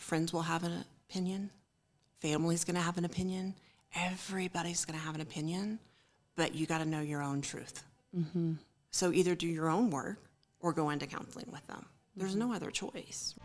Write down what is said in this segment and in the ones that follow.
friends will have an opinion. Family's going to have an opinion. Everybody's going to have an opinion, but you got to know your own truth. Mm-hmm. So either do your own work or go into counseling with them. There's no other choice.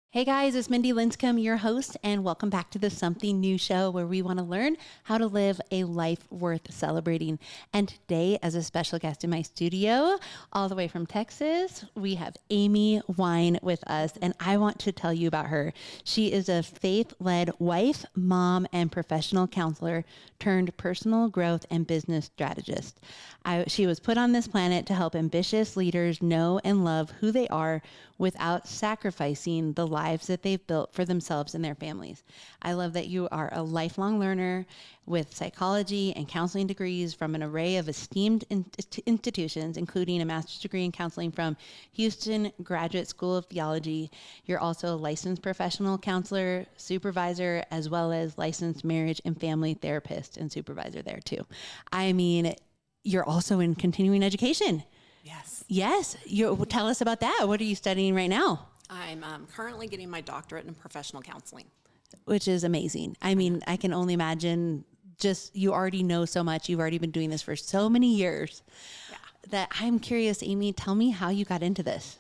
Hey guys, it's Mindy Linscomb, your host, and welcome back to the Something New show where we want to learn how to live a life worth celebrating. And today, as a special guest in my studio, all the way from Texas, we have Amy Wine with us, and I want to tell you about her. She is a faith-led wife, mom, and professional counselor turned personal growth and business strategist. She was put on this planet to help ambitious leaders know and love who they are without sacrificing the lives that they've built for themselves and their families. I love that you are a lifelong learner with psychology and counseling degrees from an array of esteemed institutions, including a master's degree in counseling from Houston Graduate School of Theology. You're also a licensed professional counselor, supervisor, as well as licensed marriage and family therapist and supervisor there too. I mean, you're also in continuing education. Yes. Tell us about that. What are you studying right now? I'm currently getting my doctorate in professional counseling. Which is amazing. I mean, I can only imagine just you already know so much. You've already been doing this for so many years that I'm curious, Amy, tell me how you got into this.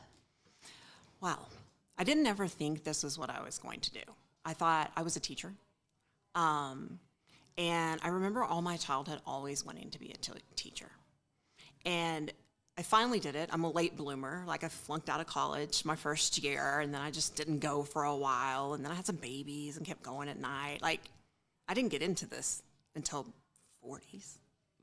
Well, I didn't ever think this was what I was going to do. I thought I was a teacher. And I remember all my childhood always wanting to be a teacher. And I finally did it. I'm a late bloomer. Like I flunked out of college my first year, and then I just didn't go for a while. And then I had some babies and kept going at night. Like I didn't get into this until 40s.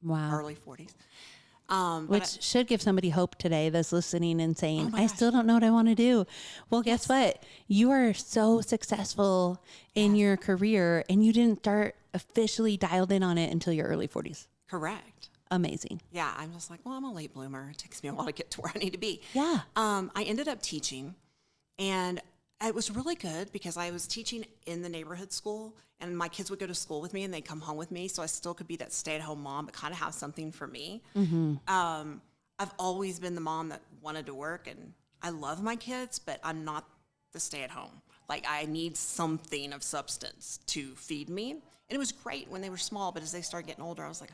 Wow. Early 40s. Which should give somebody hope today that's listening and saying, I still don't know what I want to do. Well, guess what? You are so successful in your career, and you didn't start officially dialed in on it until your early 40s. Correct. Amazing. Yeah, I'm just like, well, I'm a late bloomer. It takes me a while to get to where I need to be. Yeah. I ended up teaching, and it was really good because I was teaching in the neighborhood school, and my kids would go to school with me, and they'd come home with me, so I still could be that stay-at-home mom, but kind of have something for me. Mm-hmm. I've always been the mom that wanted to work, and I love my kids, but I'm not the stay-at-home. Like, I need something of substance to feed me, and it was great when they were small, but as they started getting older, I was like,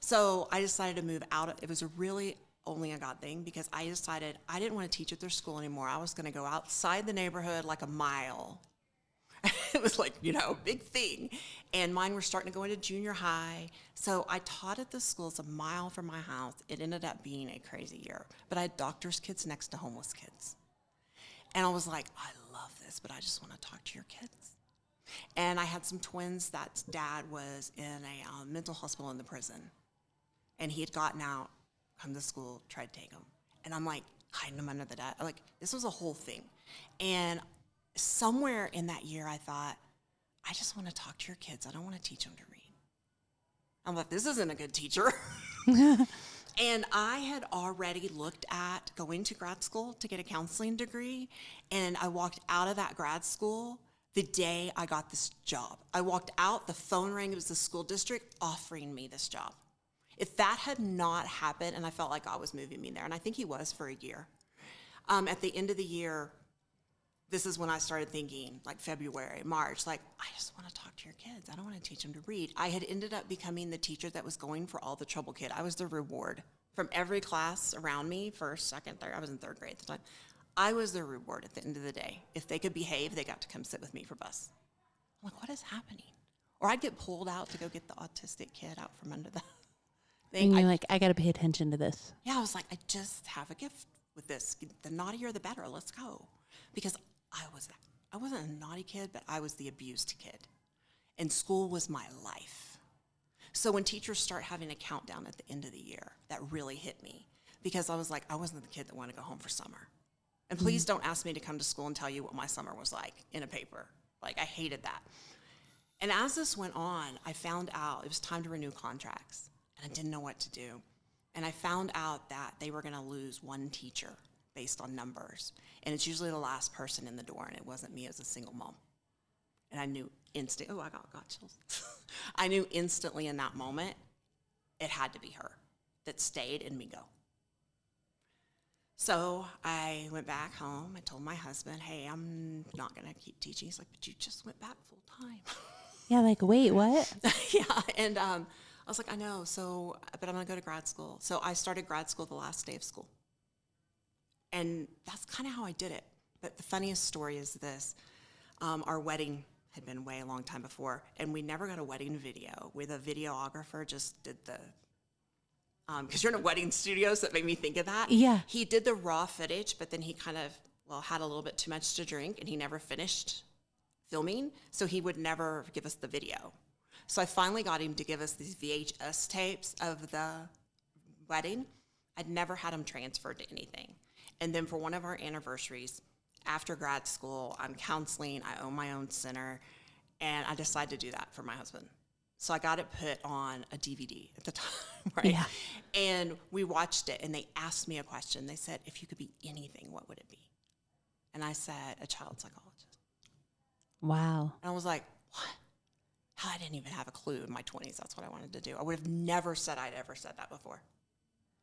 So I decided to move out. It was a really only a God thing because I decided I didn't want to teach at their school anymore. I was going to go outside the neighborhood like a mile. It was like, big thing. And mine were starting to go into junior high. So I taught at the schools a mile from my house. It ended up being a crazy year. But I had doctors' kids next to homeless kids. And I was like, I love this, but I just want to talk to your kids. And I had some twins that dad was in a mental hospital in the prison. And he had gotten out, come to school, tried to take him. And I'm like, hiding him under the desk. Like, this was a whole thing. And somewhere in that year, I thought, I just want to talk to your kids. I don't want to teach them to read. I'm like, this isn't a good teacher. And I had already looked at going to grad school to get a counseling degree. And I walked out of that grad school the day I got this job. I walked out, the phone rang, it was the school district offering me this job. If that had not happened, and I felt like God was moving me there, and I think he was for a year. At the end of the year, this is when I started thinking, like February, March, like, I just want to talk to your kids. I don't want to teach them to read. I had ended up becoming the teacher that was going for all the trouble kid. I was the reward from every class around me, first, second, third. I was in third grade at the time. I was the reward at the end of the day. If they could behave, they got to come sit with me for bus. I'm like, what is happening? Or I'd get pulled out to go get the autistic kid out from under the thing. And you're like, I got to pay attention to this. Yeah, I was like, I just have a gift with this. The naughtier, the better. Let's go. Because I wasn't a naughty kid, but I was the abused kid. And school was my life. So when teachers start having a countdown at the end of the year, that really hit me. Because I was like, I wasn't the kid that wanted to go home for summer. And please don't ask me to come to school and tell you what my summer was like in a paper. Like, I hated that. And as this went on, I found out it was time to renew contracts. And I didn't know what to do. And I found out that they were going to lose one teacher based on numbers. And it's usually the last person in the door, and it wasn't me. It was a single mom. And I knew instantly, I got chills. I knew instantly in that moment, it had to be her that stayed and me go. So I went back home. I told my husband, hey, I'm not going to keep teaching. He's like, but you just went back full time. Yeah, like, wait, what? Yeah, and I was like, I know, so, but I'm going to go to grad school. So I started grad school the last day of school. And that's kind of how I did it. But the funniest story is this. Our wedding had been way a long time before, and we never got a wedding video. The videographer just did the, because you're in a wedding studio, so that made me think of that. Yeah. He did the raw footage, but then he kind of, had a little bit too much to drink, and he never finished filming, so he would never give us the video. So I finally got him to give us these VHS tapes of the wedding. I'd never had them transferred to anything. And then for one of our anniversaries, after grad school, I'm counseling, I own my own center, and I decided to do that for my husband. So I got it put on a DVD at the time, right? Yeah. And we watched it, and they asked me a question. They said, if you could be anything, what would it be? And I said, a child psychologist. Wow. And I was like, what? I didn't even have a clue in my 20s. That's what I wanted to do. I would have never said I'd ever said that before.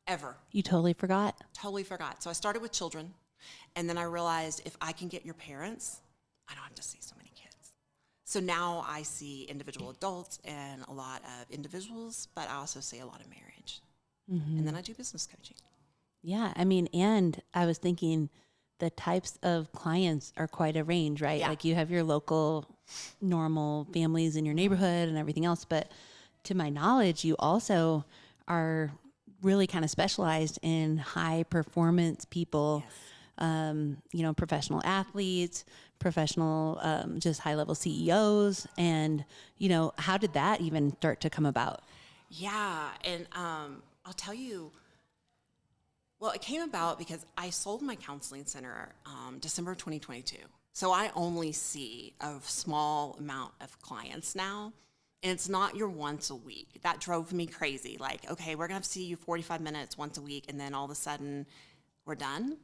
Ever. You totally forgot? Totally forgot. So I started with children, and then I realized if I can get your parents, I don't have to see so many kids. So now I see individual adults and a lot of individuals, but I also see a lot of marriage. Mm-hmm. And then I do business coaching. Yeah, I mean, and I was thinking the types of clients are quite a range, right? Yeah. Like you have your local, normal families in your neighborhood and everything else, but to my knowledge, you also are really kind of specialized in high performance people, yes. Professional athletes, professional, just high level CEOs. And, how did that even start to come about? Yeah. And I'll tell you, well, it came about because I sold my counseling center December 2022. So I only see a small amount of clients now. And it's not your once a week. That drove me crazy. Like, okay, we're going to see you 45 minutes once a week, and then all of a sudden we're done,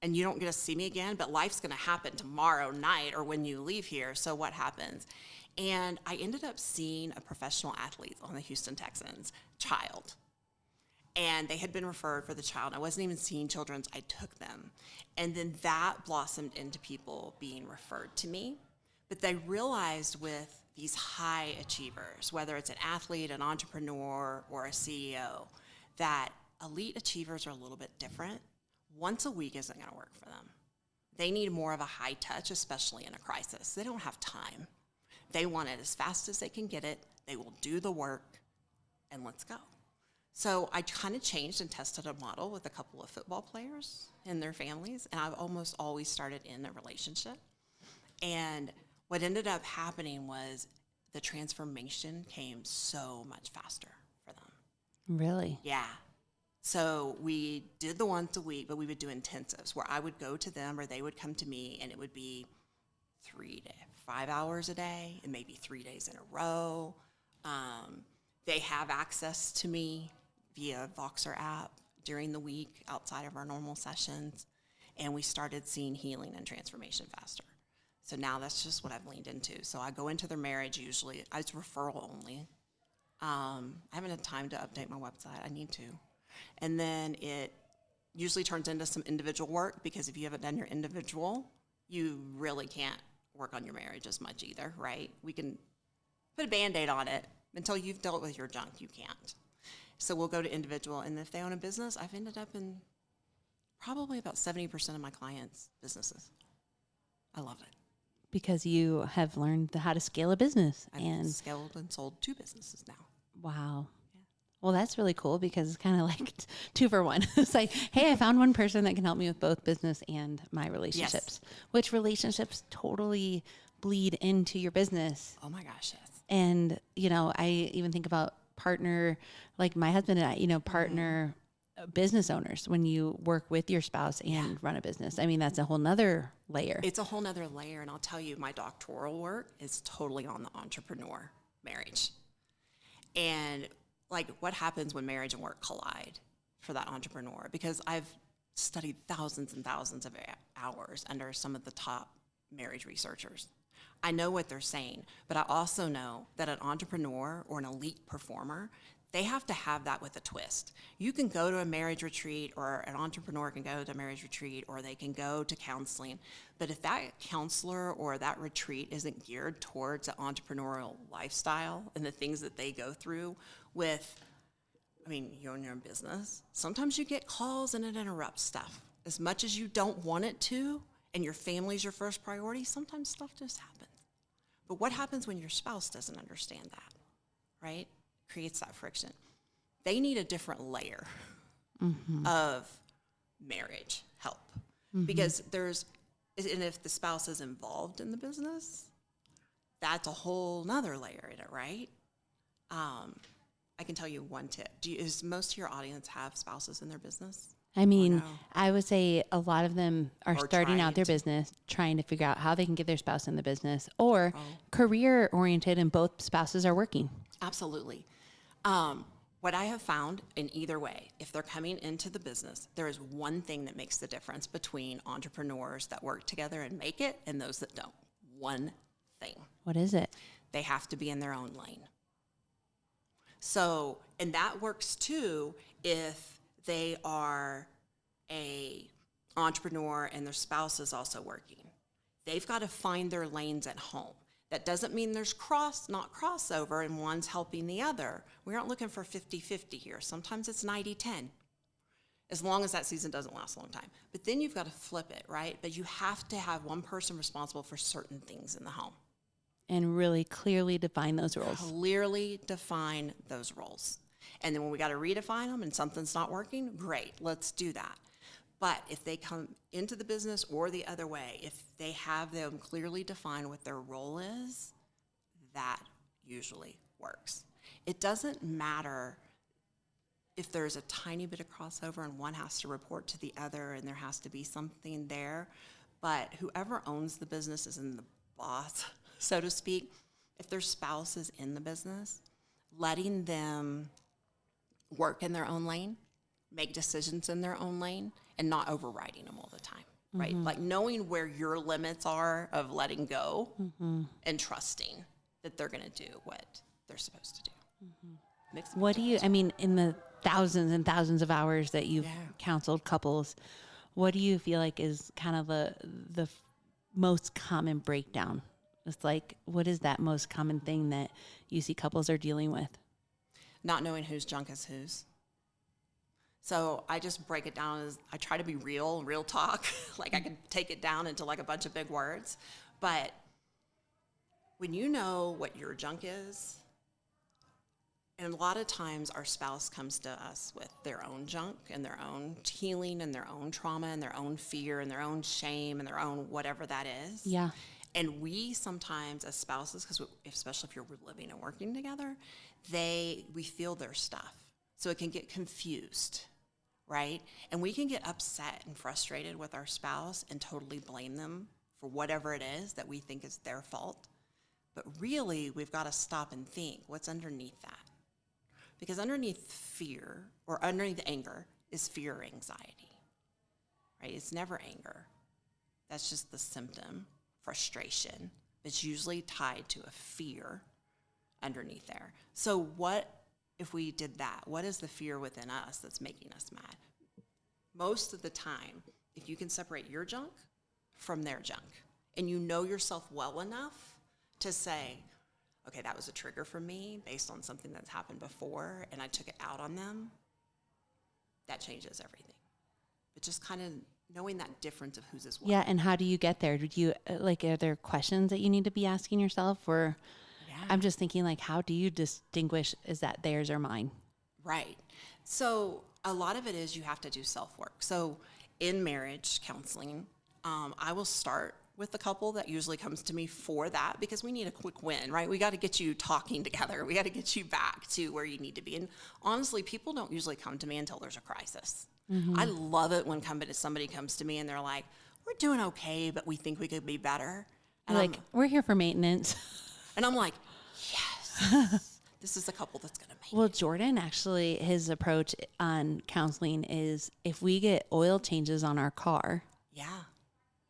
and you don't get to see me again, but life's going to happen tomorrow night or when you leave here. So what happens? And I ended up seeing a professional athlete on the Houston Texans, child. And they had been referred for the child. I wasn't even seeing children's. I took them. And then that blossomed into people being referred to me. But they realized with these high achievers, whether it's an athlete, an entrepreneur, or a CEO, that elite achievers are a little bit different. Once a week isn't going to work for them. They need more of a high touch, especially in a crisis. They don't have time. They want it as fast as they can get it. They will do the work, and let's go. So I kind of changed and tested a model with a couple of football players and their families, and I've almost always started in a relationship. And what ended up happening was the transformation came so much faster for them. Really? Yeah. So we did the once a week, but we would do intensives where I would go to them or they would come to me, and it would be 5 hours a day and maybe 3 days in a row. They have access to me via Voxer app during the week outside of our normal sessions, and we started seeing healing and transformation faster. So now that's just what I've leaned into. So I go into their marriage usually. It's referral only. I haven't had time to update my website. I need to. And then it usually turns into some individual work, because if you haven't done your individual, you really can't work on your marriage as much either, right? We can put a Band-Aid on it. Until you've dealt with your junk, you can't. So we'll go to individual. And if they own a business, I've ended up in probably about 70% of my clients' businesses. I love it. Because you have learned how to scale a business. I've scaled and sold 2 businesses now. Wow. Yeah. Well, that's really cool, because it's kind of like 2 for 1. It's like, hey, I found one person that can help me with both business and my relationships, yes. Which relationships totally bleed into your business. Oh my gosh, yes. And, I even think about partner, like my husband and I, partner business owners when you work with your spouse and run a business. I mean, that's a whole nother layer. It's a whole nother layer. And I'll tell you, my doctoral work is totally on the entrepreneur marriage. And like, what happens when marriage and work collide for that entrepreneur? Because I've studied thousands and thousands of hours under some of the top marriage researchers. I know what they're saying, but I also know that an entrepreneur or an elite performer, They have to have that with a twist. You can go to a marriage retreat, or an entrepreneur can go to a marriage retreat, or they can go to counseling. But if that counselor or that retreat isn't geared towards an entrepreneurial lifestyle and the things that they go through with, I mean, you own your own business. Sometimes you get calls and it interrupts stuff. As much as you don't want it to, and your family's your first priority, sometimes stuff just happens. But what happens when your spouse doesn't understand that, right? Creates that friction. They need a different layer of marriage help because and if the spouse is involved in the business, that's a whole nother layer in it, right? I can tell you one tip. Does most of your audience have spouses in their business? I mean, no? I would say a lot of them are Or starting out their trying to. business, trying to figure out how they can get their spouse in the business, or career oriented and both spouses are working. Absolutely. What I have found in either way, if they're coming into the business, there is one thing that makes the difference between entrepreneurs that work together and make it and those that don't. One thing. What is it? They have to be in their own lane. So, and that works too if they are a entrepreneur and their spouse is also working. They've got to find their lanes at home. That doesn't mean there's not crossover and one's helping the other. We aren't looking for 50-50 here. Sometimes it's 90-10, as long as that season doesn't last a long time. But then you've got to flip it, right? But you have to have one person responsible for certain things in the home. And really clearly define those roles. Clearly define those roles. And then when we got to redefine them and something's not working, great, let's do that. But if they come into the business or the other way, if they have them clearly define what their role is, that usually works. It doesn't matter if there's a tiny bit of crossover and one has to report to the other and there has to be something there, but whoever owns the business is in the boss, so to speak. If their spouse is in the business, letting them work in their own lane, make decisions in their own lane, and not overriding them all the time, right? Like knowing where your limits are of letting go and trusting that they're going to do what they're supposed to do. What do you, I mean, in the thousands and thousands of hours that you've counseled couples, what do you feel like is kind of the most common breakdown? It's like, what is that most common thing that you see couples are dealing with? Not knowing whose junk is whose. So I just break it down as I try to be real talk. Like I can take it down into like a bunch of big words. But when you know what your junk is, and a lot of times our spouse comes to us with their own junk and their own healing and their own trauma and their own fear and their own shame and their own whatever that is. Yeah. And we sometimes as spouses, because especially if you're living and working together, we feel their stuff. So it can get confused, right? And we can get upset and frustrated with our spouse and totally blame them for whatever it is that we think is their fault. But really, we've got to stop and think, what's underneath that? Because underneath fear or underneath anger is fear or anxiety, right? It's never anger. That's just the symptom, frustration. It's usually tied to a fear underneath there. So what if we did that? What is the fear within us that's making us mad? Most of the time, if you can separate your junk from their junk, and you know yourself well enough to say, okay, that was a trigger for me based on something that's happened before, and I took it out on them, that changes everything. But just kind of knowing that difference of whose is what. Yeah, and how do you get there? Did you, like, are there questions that you need to be asking yourself? Or I'm just thinking, like, how do you distinguish, is that theirs or mine? Right. So a lot of it is you have to do self-work. So in marriage counseling, I will start with the couple that usually comes to me for that because we need a quick win, right? We got to get you talking together. We got to get you back to where you need to be. And honestly, people don't usually come to me until there's a crisis. I love it when somebody comes to me and they're like, we're doing okay, but we think we could be better. And like, we're here for maintenance. And I'm like, yes, this is a couple that's going to make Well, Jordan, actually, his approach on counseling is if we get oil changes on our car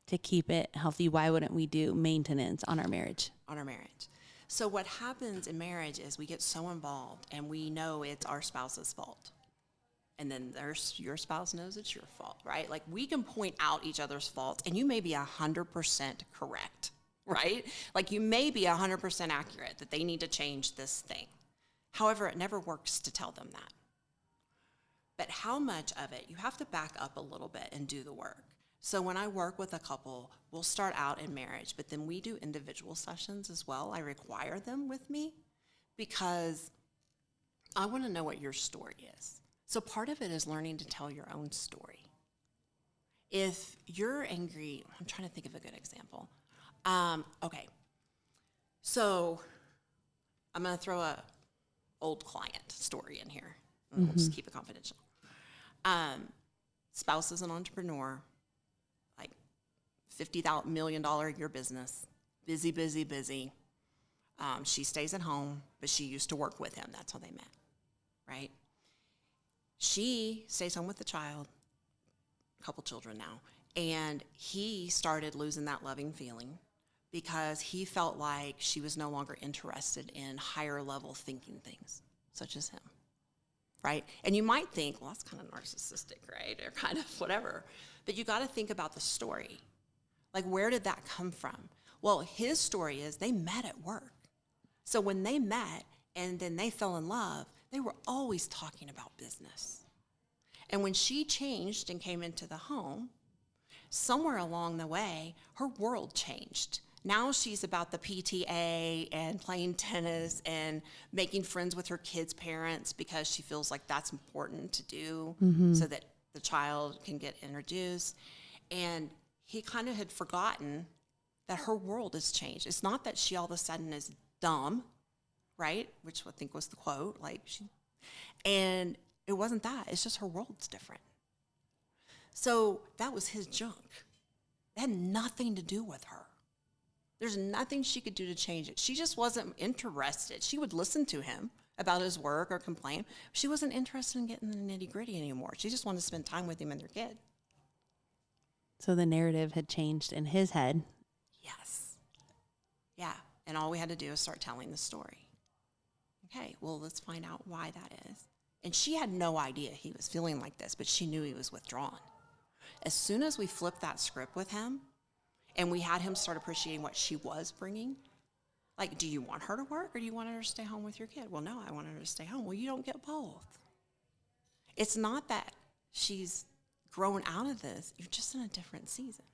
to keep it healthy, why wouldn't we do maintenance on our marriage? On our marriage. So what happens in marriage is we get so involved and we know it's our spouse's fault. And then your spouse knows it's your fault, right? Like we can point out each other's faults and you may be 100% correct, right? Like you may be 100% accurate that they need to change this thing. However, it never works to tell them that. But how much of it, you have to back up a little bit and do the work. So when I work with a couple, we'll start out in marriage, but then we do individual sessions as well. I require them with me because I want to know what your story is. So part of it is learning to tell your own story. If you're angry, I'm trying to think of a good example. Okay, so I'm going to throw a old client story in here. We'll just keep it confidential. Spouse is an entrepreneur, like $50 million a year business, busy, busy, busy. She stays at home, but she used to work with him. That's how they met, right? She stays home with the child, a couple children now, and he started losing that loving feeling because he felt like she was no longer interested in higher level thinking things, such as him, right? And you might think, well, that's kind of narcissistic, right? Or kind of whatever. But you got to think about the story. Like, where did that come from? Well, his story is they met at work. So when they met and then they fell in love, they were always talking about business. And when she changed and came into the home, somewhere along the way, her world changed. Now she's about the PTA and playing tennis and making friends with her kids' parents because she feels like that's important to do so that the child can get introduced. And he kind of had forgotten that her world has changed. It's not that she all of a sudden is dumb, right? Which I think was the quote. And it wasn't that. It's just her world's different. So that was his junk. It had nothing to do with her. There's nothing she could do to change it. She just wasn't interested. She would listen to him about his work or complain. She wasn't interested in getting the nitty-gritty anymore. She just wanted to spend time with him and their kid. So the narrative had changed in his head. Yes. Yeah. And all we had to do is start telling the story. Okay, well, let's find out why that is. And she had no idea he was feeling like this, but she knew he was withdrawn. As soon as we flipped that script with him and we had him start appreciating what she was bringing, like, do you want her to work or do you want her to stay home with your kid? Well, no, I want her to stay home. Well, you don't get both. It's not that she's grown out of this. You're just in a different season,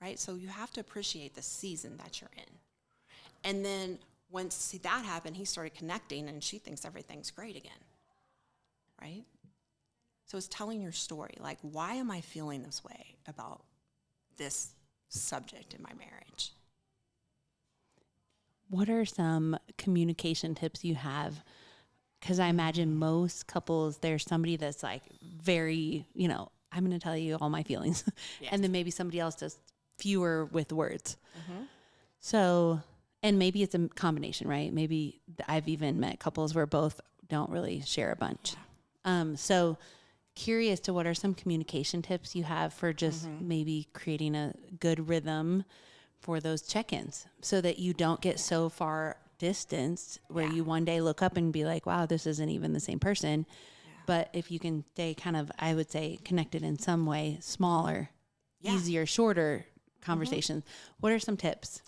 right? So you have to appreciate the season that you're in. And then once that happened, he started connecting and she thinks everything's great again, right? So it's telling your story. Like, why am I feeling this way about this subject in my marriage? What are some communication tips you have? Because I imagine most couples, there's somebody that's like very, I'm going to tell you all my feelings. Yes. And then maybe somebody else does fewer with words. Mm-hmm. So, and maybe it's a combination, right? Maybe I've even met couples where both don't really share a bunch. Yeah. So curious to what are some communication tips you have for just maybe creating a good rhythm for those check-ins so that you don't get so far distanced where you one day look up and be like, wow, this isn't even the same person. Yeah. But if you can stay kind of, I would say, connected in some way, smaller, easier, shorter conversations. What are some tips?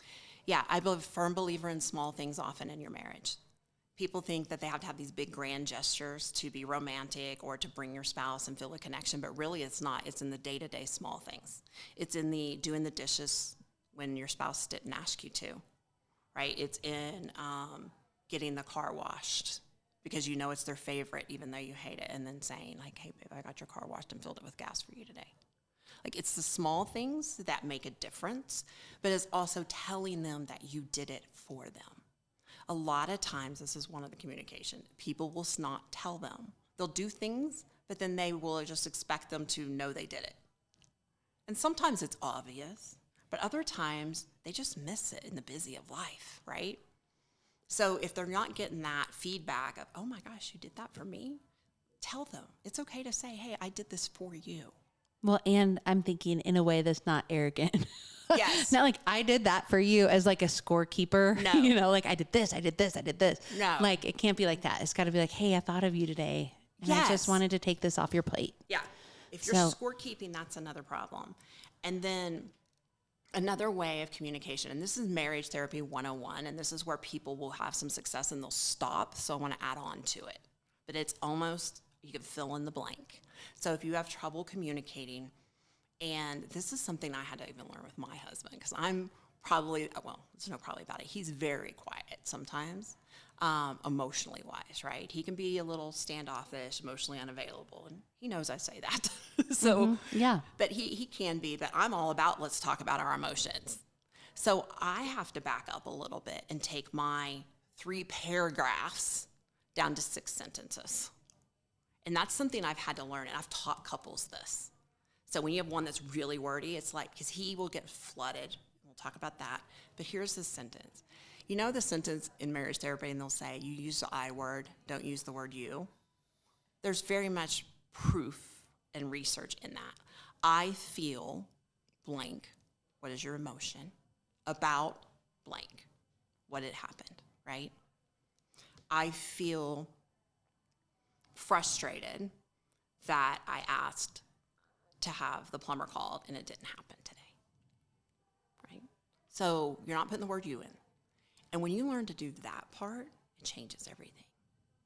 Yeah, I'm a firm believer in small things often in your marriage. People think that they have to have these big grand gestures to be romantic or to bring your spouse and feel a connection, but really it's not. It's in the day-to-day small things. It's in the doing the dishes when your spouse didn't ask you to, right? It's in getting the car washed because you know it's their favorite even though you hate it, and then saying like, hey, babe, I got your car washed and filled it with gas for you today. Like, it's the small things that make a difference, but it's also telling them that you did it for them. A lot of times, this is one of the communication, people will not tell them. They'll do things, but then they will just expect them to know they did it. And sometimes it's obvious, but other times they just miss it in the busy of life, right? So if they're not getting that feedback of, oh my gosh, you did that for me, tell them. It's okay to say, hey, I did this for you. Well, and I'm thinking in a way that's not arrogant. Yes. Not like I did that for you as like a scorekeeper. No. You know, like I did this, I did this, I did this. No. Like it can't be like that. It's got to be like, hey, I thought of you today. And I just wanted to take this off your plate. Yeah. If you're scorekeeping, that's another problem. And then another way of communication, and this is marriage therapy 101, and this is where people will have some success and they'll stop. So I want to add on to it. But it's almost, you can fill in the blank. So if you have trouble communicating, and this is something I had to even learn with my husband, because I'm probably, well, there's no probably about it. He's very quiet sometimes, emotionally wise, right? He can be a little standoffish, emotionally unavailable, and he knows I say that. So, yeah. But he can be, but I'm all about let's talk about our emotions. So I have to back up a little bit and take my 3 paragraphs down to 6 sentences. And that's something I've had to learn, and I've taught couples this. So when you have one that's really wordy, it's like, because he will get flooded. We'll talk about that. But here's the sentence. You know the sentence in marriage therapy, and they'll say, you use the I word, don't use the word you. There's very much proof and research in that. I feel blank. What is your emotion? About blank. What had happened, right? I feel frustrated that I asked to have the plumber called and it didn't happen today, right? So you're not putting the word you in. And when you learn to do that part, it changes everything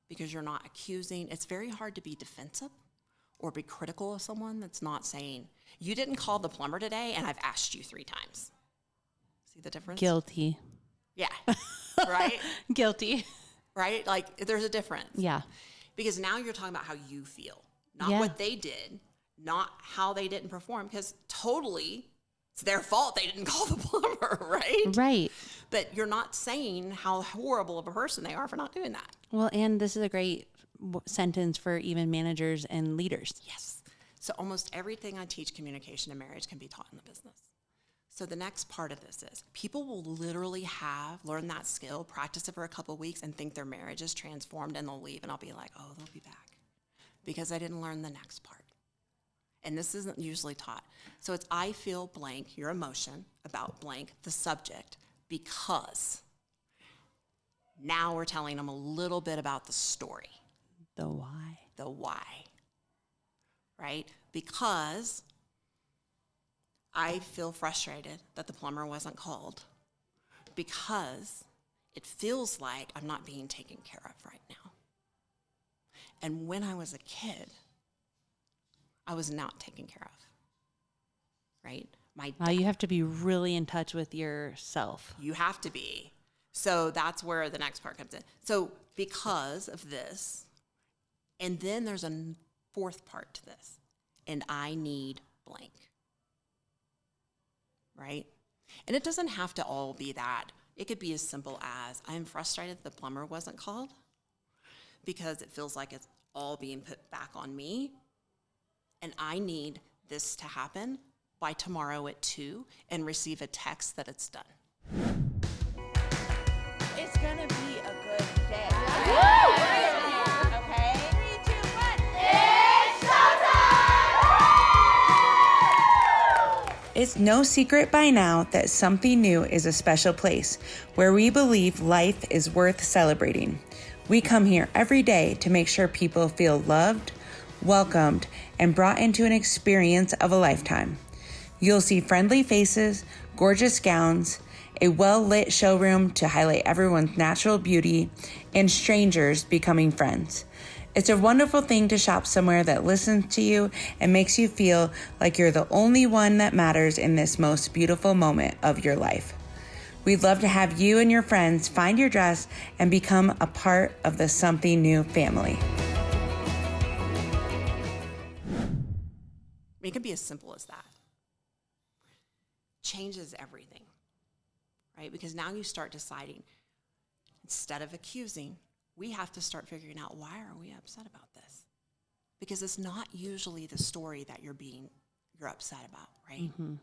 because you're not accusing. It's very hard to be defensive or be critical of someone that's not saying, you didn't call the plumber today and I've asked you 3 times. See the difference? Guilty. Yeah, right? Guilty. Right? Like there's a difference. Yeah. Because now you're talking about how you feel, not what they did, not how they didn't perform, because totally it's their fault they didn't call the plumber, right? Right. But you're not saying how horrible of a person they are for not doing that. Well, and this is a great sentence for even managers and leaders. Yes. So almost everything I teach communication and marriage can be taught in the business. So the next part of this is people will literally learn that skill, practice it for a couple of weeks, and think their marriage is transformed, and they'll leave, and I'll be like, oh, they'll be back because I didn't learn the next part. And this isn't usually taught. So it's I feel blank, your emotion about blank, the subject, because now we're telling them a little bit about the story. The why. The why, right? Because I feel frustrated that the plumber wasn't called because it feels like I'm not being taken care of right now. And when I was a kid, I was not taken care of, right? Wow, you have to be really in touch with yourself. You have to be. So that's where the next part comes in. So because of this, and then there's a 4th part to this, and I need blank. Right? And it doesn't have to all be that. It could be as simple as I'm frustrated the plumber wasn't called because it feels like it's all being put back on me. And I need this to happen by tomorrow at 2 and receive a text that it's done. It's going to be a good day. Okay? 3, 2, 1. It's showtime! It's no secret by now that Something New is a special place where we believe life is worth celebrating. We come here every day to make sure people feel loved, welcomed, and brought into an experience of a lifetime. You'll see friendly faces, gorgeous gowns, a well-lit showroom to highlight everyone's natural beauty, and strangers becoming friends. It's a wonderful thing to shop somewhere that listens to you and makes you feel like you're the only one that matters in this most beautiful moment of your life. We'd love to have you and your friends find your dress and become a part of the Something New family. It can be as simple as that. Changes everything, right? Because now you start deciding, instead of accusing, we have to start figuring out, why are we upset about this? Because it's not usually the story that you're upset about, right? Mm-hmm.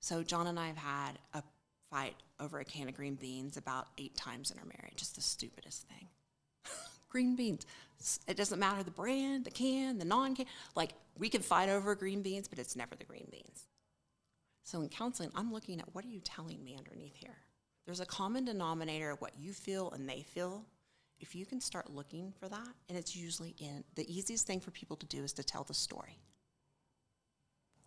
So John and I have had a fight over a can of green beans about 8 times in our marriage. It's the stupidest thing. Green beans. It doesn't matter the brand, the can, the non-can. Like, we can fight over green beans, but it's never the green beans. So in counseling, I'm looking at what are you telling me underneath here? There's a common denominator of what you feel and they feel. If you can start looking for that, and it's usually the easiest thing for people to do is to tell the story.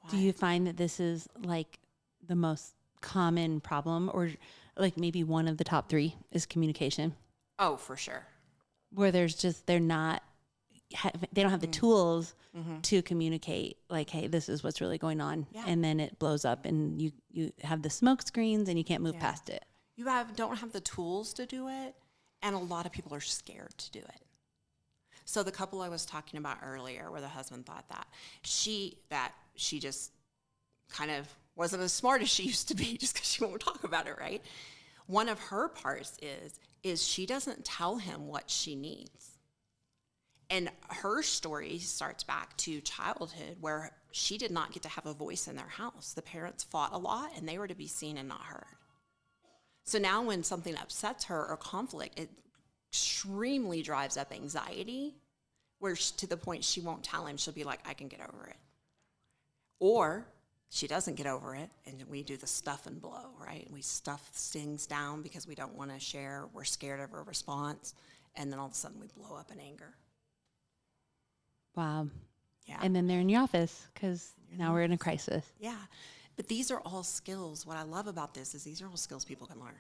Do you find that this is like the most common problem, or like maybe one of the top 3 is communication? Oh, for sure. Where there's just, they don't have the tools to communicate like, hey, this is what's really going on. Yeah. And then it blows up and you have the smoke screens and you can't move past it. You don't have the tools to do it, and a lot of people are scared to do it. So the couple I was talking about earlier, where the husband thought that she just kind of wasn't as smart as she used to be just because she won't talk about it, right? One of her parts is she doesn't tell him what she needs. And her story starts back to childhood, where she did not get to have a voice in their house. The parents fought a lot, and they were to be seen and not heard. So now when something upsets her or conflict, it extremely drives up anxiety, where to the point she won't tell him. She'll be like, I can get over it. Or she doesn't get over it, and we do the stuff and blow, right? We stuff things down because we don't want to share. We're scared of a response, and then all of a sudden we blow up in anger. Wow. Yeah. And then they're in your office because now we're in a crisis. Yeah. But these are all skills. What I love about this is these are all skills people can learn.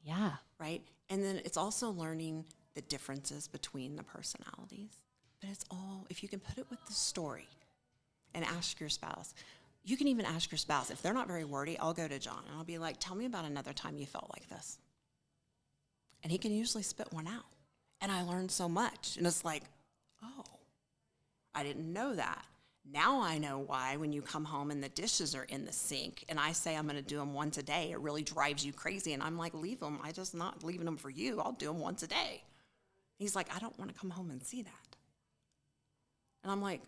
Yeah. Right? And then it's also learning the differences between the personalities. But it's all, if you can put it with the story and ask your spouse. You can even ask your spouse. If they're not very wordy, I'll go to John and I'll be like, tell me about another time you felt like this. And he can usually spit one out. And I learned so much. And it's like, oh, I didn't know that. Now I know why when you come home and the dishes are in the sink and I say I'm going to do them once a day, it really drives you crazy. And I'm like, leave them. I just not leaving them for you. I'll do them once a day. He's like, I don't want to come home and see that. And I'm like,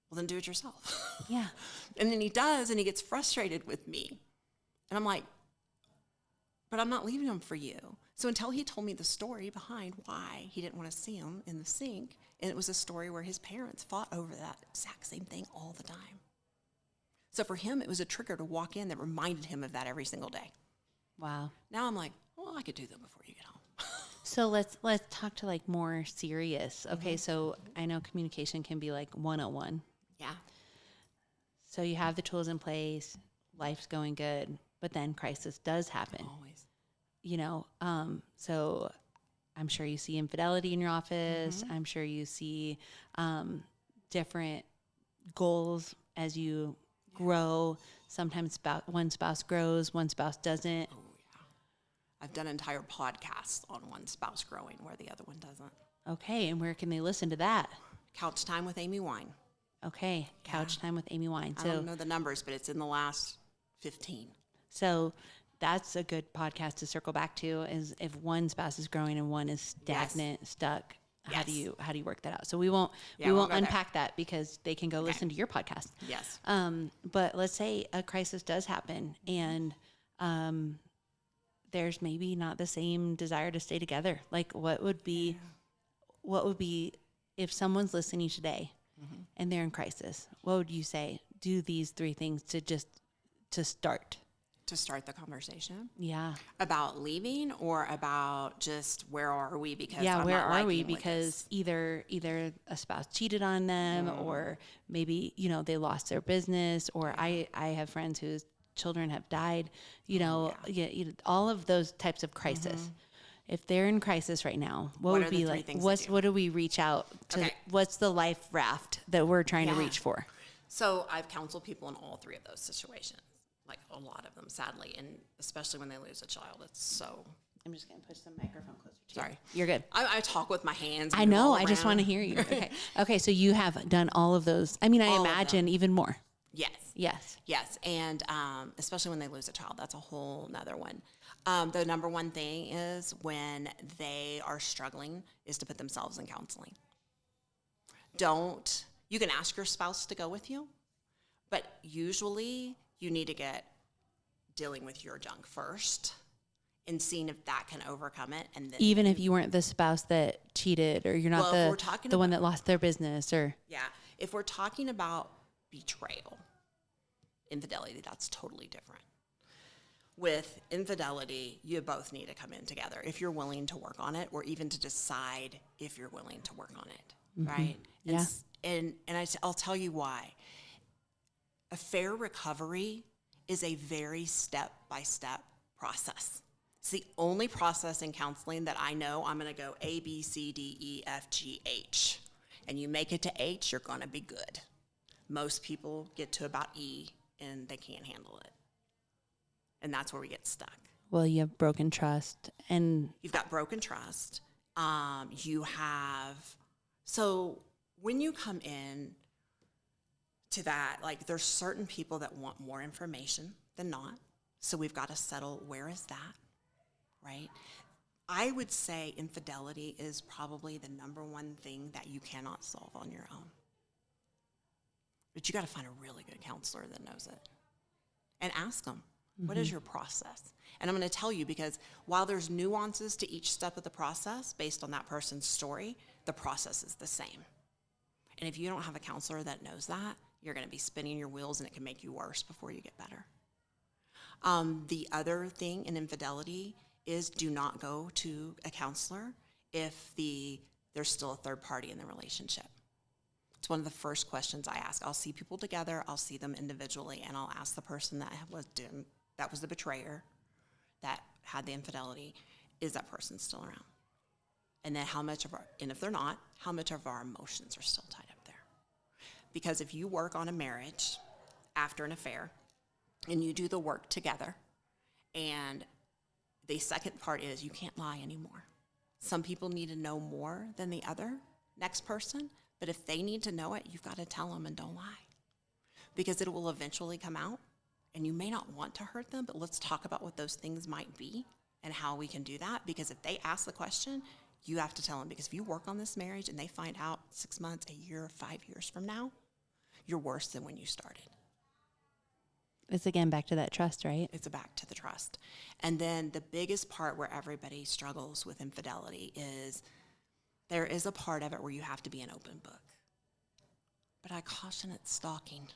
well, then do it yourself. Yeah. And then he does, and he gets frustrated with me. And I'm like, but I'm not leaving them for you. So until he told me the story behind why he didn't want to see them in the sink, and it was a story where his parents fought over that exact same thing all the time. So for him, it was a trigger to walk in that reminded him of that every single day. Wow. Now I'm like, well, I could do them before you get home. So let's talk to like more serious. Okay, so I know communication can be like 101. Yeah. So you have the tools in place, life's going good, but then crisis does happen. Always. You know, so I'm sure you see infidelity in your office. I'm sure you see different goals as you grow. Sometimes one spouse grows, one spouse doesn't. Oh, yeah. I've done entire podcasts on one spouse growing where the other one doesn't. Okay, and where can they listen to that? Couch Time with Amy Wine. Okay, Couch Time with Amy Wine. I don't know the numbers, but it's in the last 15. So that's a good podcast to circle back to, is if one spouse is growing and one is stagnant, stuck, how do you work that out? So we won't unpack that because they can go listen to your podcast. Yes. But let's say a crisis does happen and there's maybe not the same desire to stay together. Like what would be if someone's listening today and they're in crisis, what would you say? Do these 3 things to start. To start the conversation? Yeah. About leaving or about just where are we? Because where are we? Because either a spouse cheated on them or maybe, they lost their business, or I have friends whose children have died, all of those types of crisis. If they're in crisis right now, what would be like, what do we reach out to? Okay. What's the life raft that we're trying to reach for? So I've counseled people in all 3 of those situations, like a lot of them, sadly, and especially when they lose a child. It's so... I'm just going to push the microphone closer to you. Sorry. You're good. I talk with my hands. I know. I just want to hear you. Okay. So you have done all of those. I mean, I imagine even more. Yes. And especially when they lose a child, that's a whole nother one. The number one thing is when they are struggling is to put themselves in counseling. You can ask your spouse to go with you, but usually you need to get dealing with your junk first and seeing if that can overcome it. And then even if you weren't the spouse that cheated, or you're not the one that lost their business, or if we're talking about betrayal, Infidelity, that's totally different. With infidelity, you both need to come in together if you're willing to work on it, or even to decide if you're willing to work on it, right? Yeah. And I'll tell you why. A fair recovery is a very step-by-step process. It's the only process in counseling that I know I'm going to go A, B, C, D, E, F, G, H. And you make it to H, you're going to be good. Most people get to about E, and they can't handle it. And that's where we get stuck. Well, you have broken trust, and You've got broken trust. So when you come in to that, like, there's certain people that want more information than not. So we've got to settle, where is that, right? I would say infidelity is probably the number one thing that you cannot solve on your own. But you got to find a really good counselor that knows it and ask them, what is your process? And I'm going to tell you, because while there's nuances to each step of the process based on that person's story, the process is the same. And if you don't have a counselor that knows that, you're going to be spinning your wheels, and it can make you worse before you get better. The other thing in infidelity is, do not go to a counselor if there's still a third party in the relationship. It's one of the first questions I ask. I'll see people together, I'll see them individually, and I'll ask the person that was the betrayer, that had the infidelity, is that person still around? And then and if they're not, how much of our emotions are still tied up there? Because if you work on a marriage after an affair, and you do the work together, and the second part is, you can't lie anymore. Some people need to know more than the next person, but if they need to know it, you've got to tell them, and don't lie. Because it will eventually come out, and you may not want to hurt them, but let's talk about what those things might be and how we can do that. Because if they ask the question, you have to tell them. Because if you work on this marriage and they find out 6 months, a year, 5 years from now, you're worse than when you started. it's again back to that trust, right? It's back to the trust. And then the biggest part where everybody struggles with infidelity is, there is a part of it where you have to be an open book. But I caution it's stalking.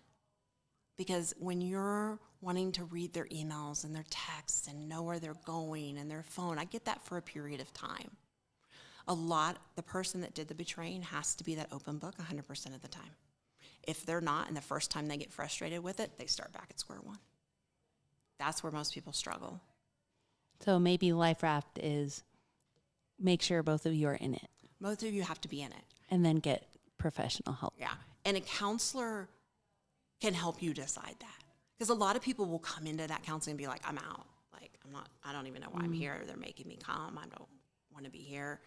Because when you're wanting to read their emails and their texts and know where they're going and their phone, I get that for a period of time. The person that did the betraying has to be that open book 100% of the time. If they're not, and the first time they get frustrated with it, they start back at square one. That's where most people struggle. So maybe Life Raft is, make sure both of you are in it. Most of you have to be in it. And then get professional help. Yeah. And a counselor can help you decide that. Because a lot of people will come into that counseling and be like, I'm out. Like, I don't even know why I'm here. They're making me come. I don't want to be here.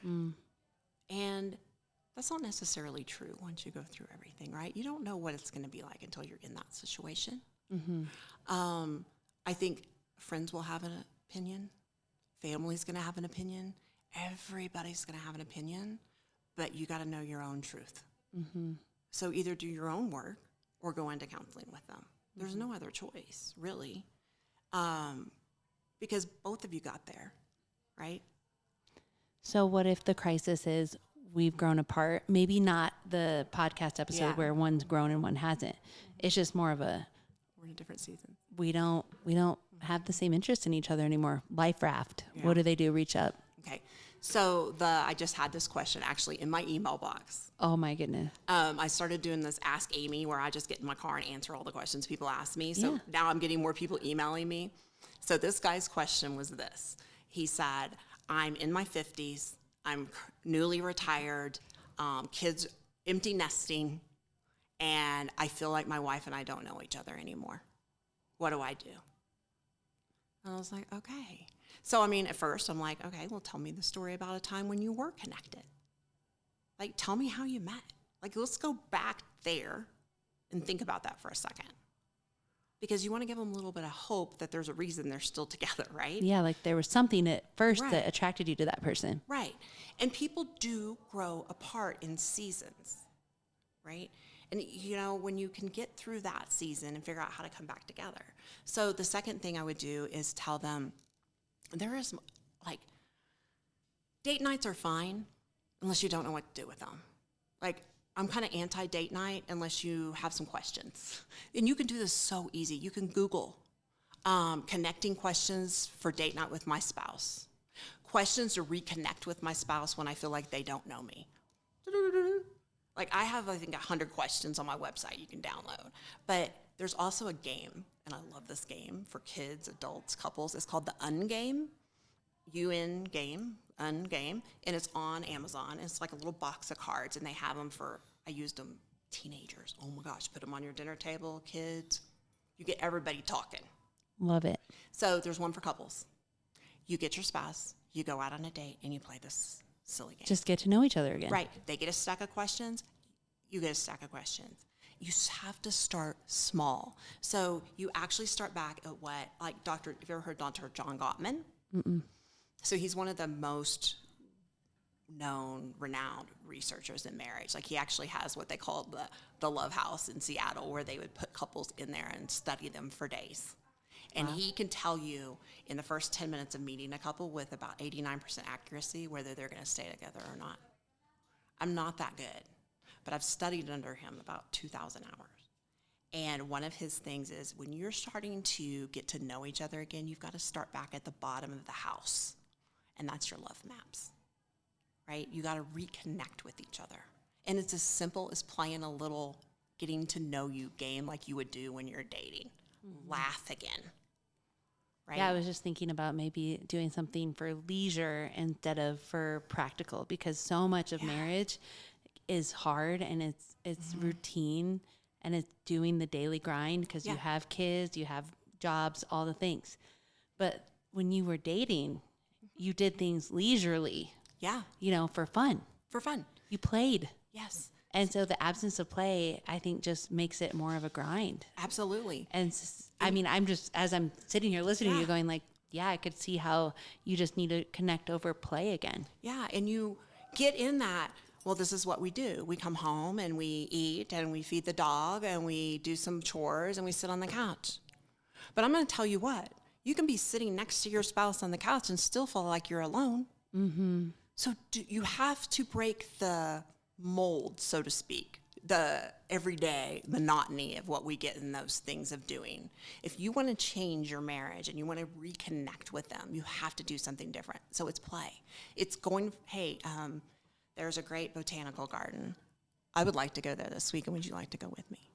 And that's not necessarily true once you go through everything, right? You don't know what it's going to be like until you're in that situation. I think friends will have an opinion. Family's going to have an opinion. Everybody's going to have an opinion. But you got to know your own truth. So either do your own work or go into counseling with them. There's no other choice, really. Because both of you got there, right? So what if the crisis is, we've grown apart? Maybe not the podcast episode where one's grown and one hasn't. It's just more of a, we're in a different season. We don't have the same interest in each other anymore. Life Raft. Yeah. What do they do? Reach up. Okay. So I just had this question actually in my email box. Oh my goodness. I started doing this Ask Amy, where I just get in my car and answer all the questions people ask me. So now I'm getting more people emailing me. So this guy's question was this. He said, I'm in my 50s. I'm newly retired, kids empty nesting, and I feel like my wife and I don't know each other anymore. What do I do? And I was like, okay. So, at first I'm like, okay, well, tell me the story about a time when you were connected. Like, tell me how you met. Like, let's go back there and think about that for a second. Because you want to give them a little bit of hope that there's a reason they're still together, right? Yeah, like there was something at first that attracted you to that person. Right. And people do grow apart in seasons, right? And, when you can get through that season and figure out how to come back together. So the second thing I would do is tell them, date nights are fine unless you don't know what to do with them. Like, I'm kind of anti-date night unless you have some questions. And you can do this so easy. You can Google connecting questions for date night with my spouse. Questions to reconnect with my spouse when I feel like they don't know me. Like I have, I think, 100 questions on my website you can download. But there's also a game, and I love this game for kids, adults, couples. It's called the Ungame, UN game, Ungame, and it's on Amazon. It's like a little box of cards, and they have them for, I used them, teenagers. Oh my gosh, put them on your dinner table, kids. You get everybody talking. Love it. So there's one for couples. You get your spouse, you go out on a date, and you play this silly game. Just get to know each other again. Right. They get a stack of questions. You get a stack of questions. You have to start small. So you actually start back at what, like have you ever heard Dr. John Gottman? Mm-mm. So he's one of the most known, renowned researchers in marriage. Like he actually has what they call the Love House in Seattle, where they would put couples in there and study them for days. And he can tell you in the first 10 minutes of meeting a couple with about 89% accuracy whether they're going to stay together or not. I'm not that good, but I've studied under him about 2,000 hours. And one of his things is when you're starting to get to know each other again, you've got to start back at the bottom of the house. And that's your love maps, right? You got to reconnect with each other. And it's as simple as playing a little getting to know you game like you would do when you're dating. Laugh again. Right? Yeah, I was just thinking about maybe doing something for leisure instead of for practical, because so much of marriage is hard and it's routine and it's doing the daily grind because you have kids, you have jobs, all the things. But when you were dating, you did things leisurely. Yeah. You know, for fun. For fun. You played. Yes. And so the absence of play, I think, just makes it more of a grind. Absolutely. And I mean, I'm just, as I'm sitting here listening to you going like, yeah, I could see how you just need to connect over play again. Yeah. And you get in that, well, this is what we do. We come home and we eat and we feed the dog and we do some chores and we sit on the couch. But I'm going to tell you what, you can be sitting next to your spouse on the couch and still feel like you're alone. Mm-hmm. So you have to break the mold, so to speak, the everyday monotony of what we get in those things of doing. If you want to change your marriage and you want to reconnect with them, you have to do something different. So it's play. It's going, hey, there's a great botanical garden. I would like to go there this week, and would you like to go with me?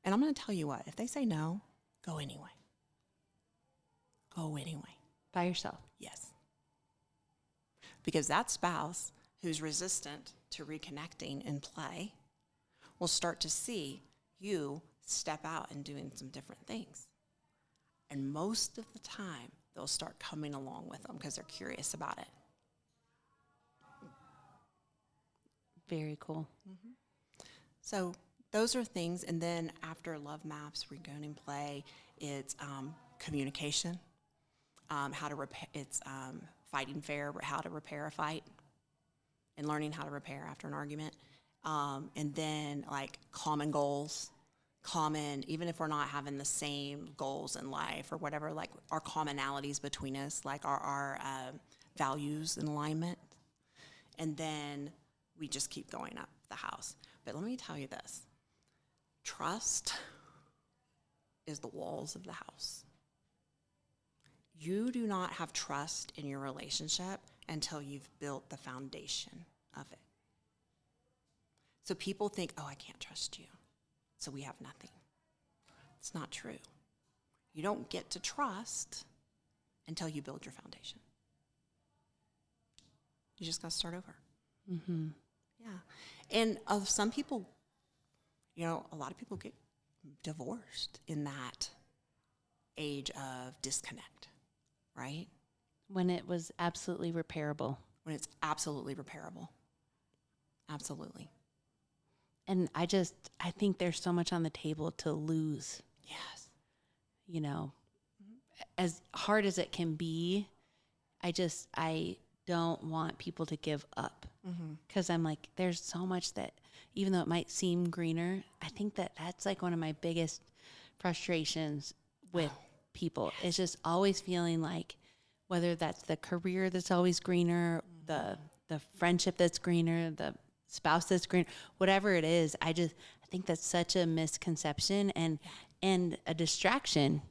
And I'm going to tell you what, if they say no, go anyway. Go anyway. By yourself. Yes. Because that spouse who's resistant to reconnecting and play will start to see you step out and doing some different things. And most of the time, they'll start coming along with them because they're curious about it. Very cool. Mm-hmm. So those are things. And then after love maps, regaining play, it's communication, how to repair. It's fighting fair, how to repair a fight, and learning how to repair after an argument. And then like common goals, even if we're not having the same goals in life or whatever, like our commonalities between us, like our values in alignment. And then we just keep going up the house. But let me tell you this, trust is the walls of the house. You do not have trust in your relationship until you've built the foundation of it. So people think, oh, I can't trust you, so we have nothing. It's not true. You don't get to trust until you build your foundation. You just got to start over. Mm-hmm. Yeah. And of some people, you know, a lot of people get divorced in that age of disconnect, right? When it was absolutely repairable. When it's absolutely repairable. Absolutely. And I think there's so much on the table to lose. Yes. You know, as hard as it can be, I don't want people to give up. Because I'm like, there's so much that, even though it might seem greener, I think that's like one of my biggest frustrations with people. It's just always feeling like, whether that's the career that's always greener, the friendship that's greener, the spouse that's green, whatever it is. I think that's such a misconception and a distraction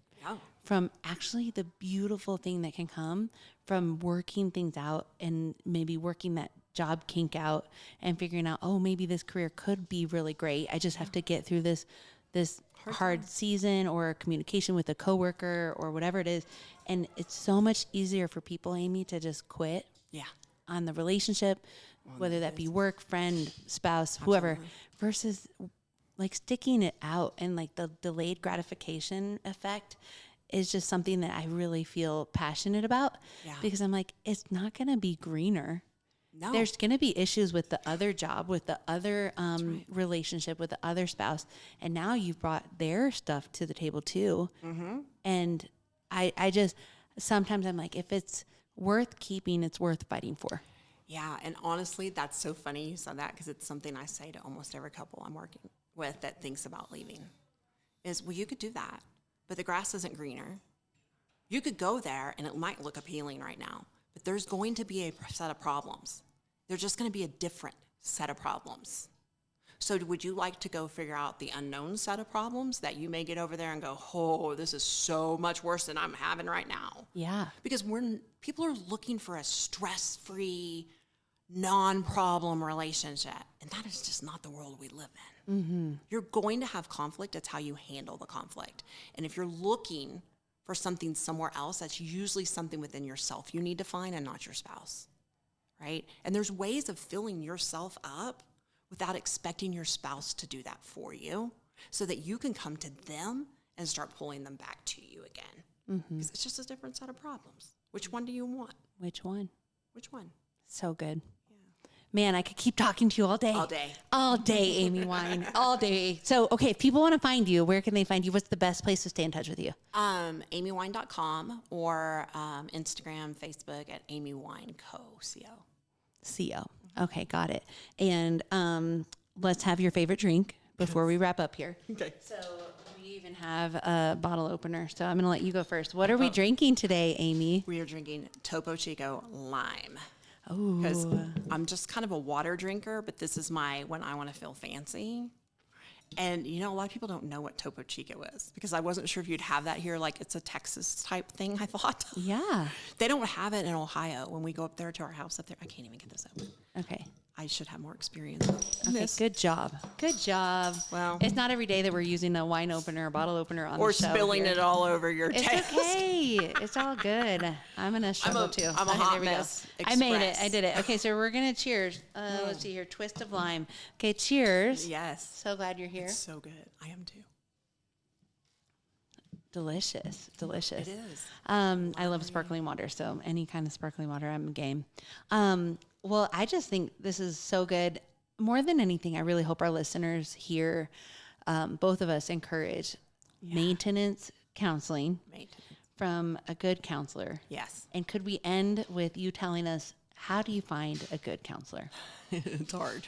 from actually the beautiful thing that can come from working things out and maybe working that job kink out and figuring out, oh, maybe this career could be really great. I just have to get through this hard season or communication with a coworker or whatever it is. And it's so much easier for people, Amy, to just quit on the relationship, whether that be work, friend, spouse, whoever, versus like sticking it out. And like the delayed gratification effect is just something that I really feel passionate about because I'm like, it's not going to be greener. No. There's going to be issues with the other job, with the other relationship, with the other spouse. And now you've brought their stuff to the table too. Mm-hmm. And I just, sometimes I'm like, if it's worth keeping, it's worth fighting for. Yeah. And honestly, that's so funny you said that because it's something I say to almost every couple I'm working with that thinks about leaving is, well, you could do that, but the grass isn't greener. You could go there and it might look appealing right now, but there's going to be a set of problems. There's just going to be a different set of problems. So would you like to go figure out the unknown set of problems that you may get over there and go, oh, this is so much worse than I'm having right now? Yeah. Because people are looking for a stress-free, non-problem relationship. And that is just not the world we live in. Mm-hmm. You're going to have conflict. It's how you handle the conflict. And if you're looking for something somewhere else, that's usually something within yourself you need to find and not your spouse, right? And there's ways of filling yourself up without expecting your spouse to do that for you so that you can come to them and start pulling them back to you again. Because it's just a different set of problems. Which one do you want? Which one? Which one? So good. Man, I could keep talking to you all day. All day. All day, Amy Wine. All day. So, okay, if people want to find you, where can they find you? What's the best place to stay in touch with you? AmyWine.com or Instagram, Facebook at AmyWineCo, C-O. C-O. Okay, got it. And let's have your favorite drink before we wrap up here. Okay. So we even have a bottle opener. So I'm going to let you go first. What are we drinking today, Amy? We are drinking Topo Chico Lime. Because I'm just kind of a water drinker, but this is when I want to feel fancy. And, a lot of people don't know what Topo Chico is because I wasn't sure if you'd have that here. Like, it's a Texas type thing, I thought. Yeah. They don't have it in Ohio. When we go up there to our house up there, I can't even get this open. Okay. I should have more experience. Okay, good job. Good job. Well, it's not every day that we're using a wine opener or bottle opener on the show. Or spilling here. it all over your It's desk. Okay. It's all good. I'm going to struggle too. I'm a hot mess. I made it. I did it. Okay, so we're going to cheers. Let's see here. Twist of lime. Okay, cheers. Yes. So glad you're here. It's so good. I am too. Delicious. Delicious. It is. I love sparkling water, so any kind of sparkling water, I'm game. Well, I just think this is so good. More than anything, I really hope our listeners hear both of us encourage maintenance counseling from a good counselor. Yes. And could we end with you telling us, how do you find a good counselor? It's hard.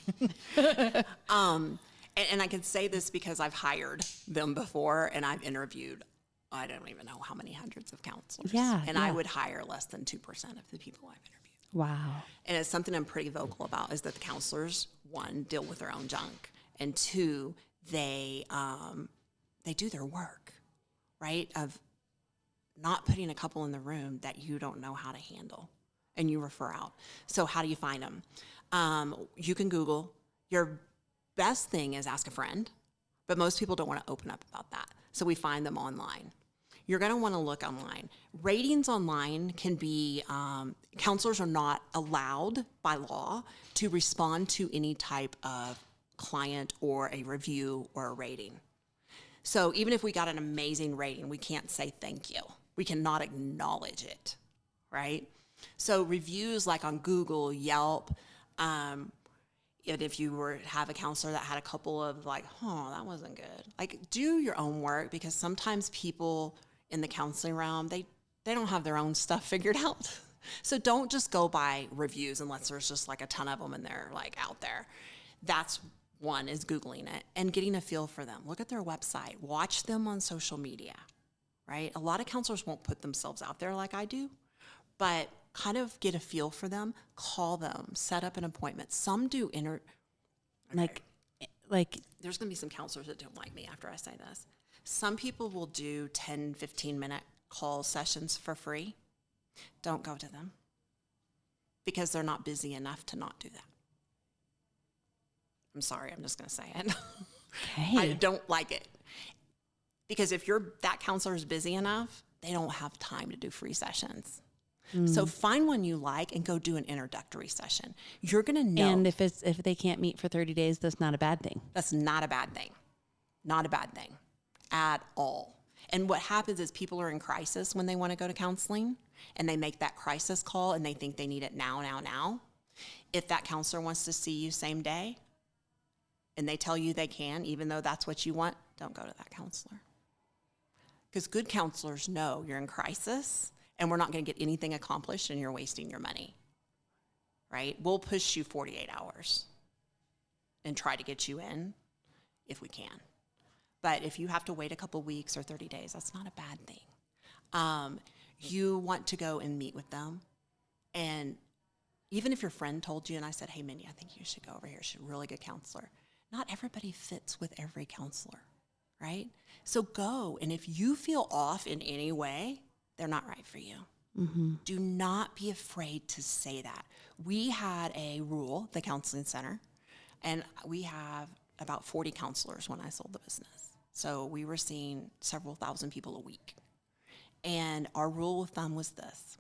And I can say this because I've hired them before and I've interviewed, I don't even know how many hundreds of counselors. Yeah. And I would hire less than 2% of the people I've interviewed. Wow. And it's something I'm pretty vocal about is that the counselors, one, deal with their own junk, and two, they do their work, right? Of not putting a couple in the room that you don't know how to handle, and you refer out. So how do you find them? You can Google. Your best thing is ask a friend, but most people don't want to open up about that. So we find them online. You're going to want to look online. Ratings online can be, counselors are not allowed by law to respond to any type of client or a review or a rating. So even if we got an amazing rating, we can't say thank you. We cannot acknowledge it, right? So reviews like on Google, Yelp, and if you were to have a counselor that had a couple of like, that wasn't good. Like, do your own work because sometimes people in the counseling realm, they don't have their own stuff figured out. So don't just go by reviews unless there's just like a ton of them and they're like out there. That's one, is Googling it and getting a feel for them. Look at their website, watch them on social media, right? A lot of counselors won't put themselves out there like I do, but kind of get a feel for them, call them, set up an appointment. Some do Like, There's going to be some counselors that don't like me after I say this. Some people will do 10, 15-minute call sessions for free. Don't go to them because they're not busy enough to not do that. I'm sorry, I'm just going to say it. okay. I don't like it. Because if that counselor is busy enough, they don't have time to do free sessions. So find one you like and go do an introductory session. You're going to know. And if they can't meet for 30 days, that's not a bad thing. That's not a bad thing. Not a bad thing at all. And what happens is people are in crisis when they want to go to counseling, and they make that crisis call and they think they need it now. If that counselor wants to see you same day and they tell you they can, even though that's what you want, don't go to that counselor. Because good counselors know you're in crisis and we're not going to get anything accomplished and you're wasting your money, right? We'll push you 48 hours and try to get you in if we can. But if you have to wait a couple weeks or 30 days, that's not a bad thing. You want to go and meet with them. And even if your friend told you and I said, hey, Mindy, I think you should go over here. She's a really good counselor. Not everybody fits with every counselor, right? So go. And if you feel off in any way, they're not right for you. Mm-hmm. Do not be afraid to say that. We had a rule, the counseling center, and we have about 40 counselors when I sold the business. So we were seeing several thousand people a week. And our rule of thumb was this.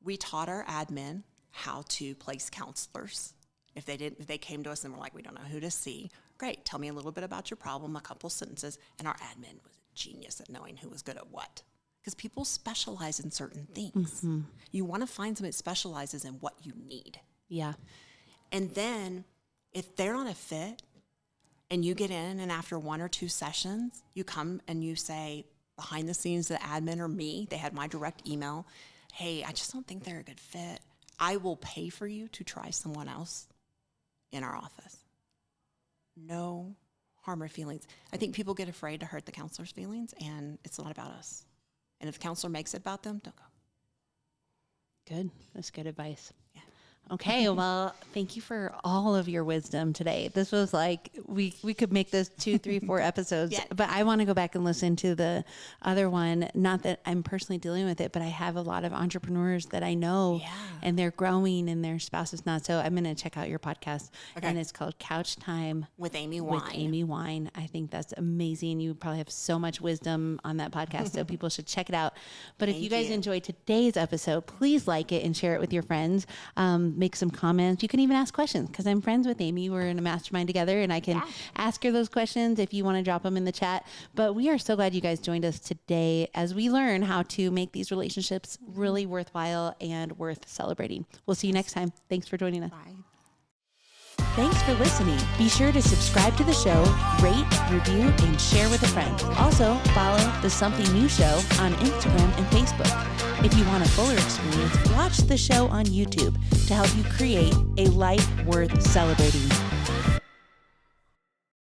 We taught our admin how to place counselors. If they came to us and were like, we don't know who to see, great, tell me a little bit about your problem, a couple sentences, and our admin was a genius at knowing who was good at what. Because people specialize in certain things. Mm-hmm. You want to find somebody that specializes in what you need. Yeah. And then if they're not a fit and you get in and after 1 or 2 sessions, you come and you say, behind the scenes, the admin or me, they had my direct email, hey, I just don't think they're a good fit. I will pay for you to try someone else in our office. No harm or feelings. I think people get afraid to hurt the counselor's feelings, and it's not about us. And if the counselor makes it about them, don't go. Good. That's good advice. Yeah. Okay, well, thank you for all of your wisdom today. This was like, we could make this 2, 3, 4 episodes, Yeah. but I want to go back and listen to the other one. Not that I'm personally dealing with it, but I have a lot of entrepreneurs that I know and they're growing and their spouse is not. So I'm going to check out your podcast and it's called Couch Time with Amy Wine. I think that's amazing. You probably have so much wisdom on that podcast, so people should check it out. But if you guys enjoyed today's episode, please like it and share it with your friends. Make some comments. You can even ask questions because I'm friends with Amy. We're in a mastermind together and I can ask her those questions if you want to drop them in the chat. But we are so glad you guys joined us today as we learn how to make these relationships really worthwhile and worth celebrating. We'll see you next time. Thanks for joining us. Bye. Thanks for listening. Be sure to subscribe to the show, rate, review, and share with a friend. Also, follow The Something New Show on Instagram and Facebook. If you want a fuller experience, watch the show on YouTube to help you create a life worth celebrating.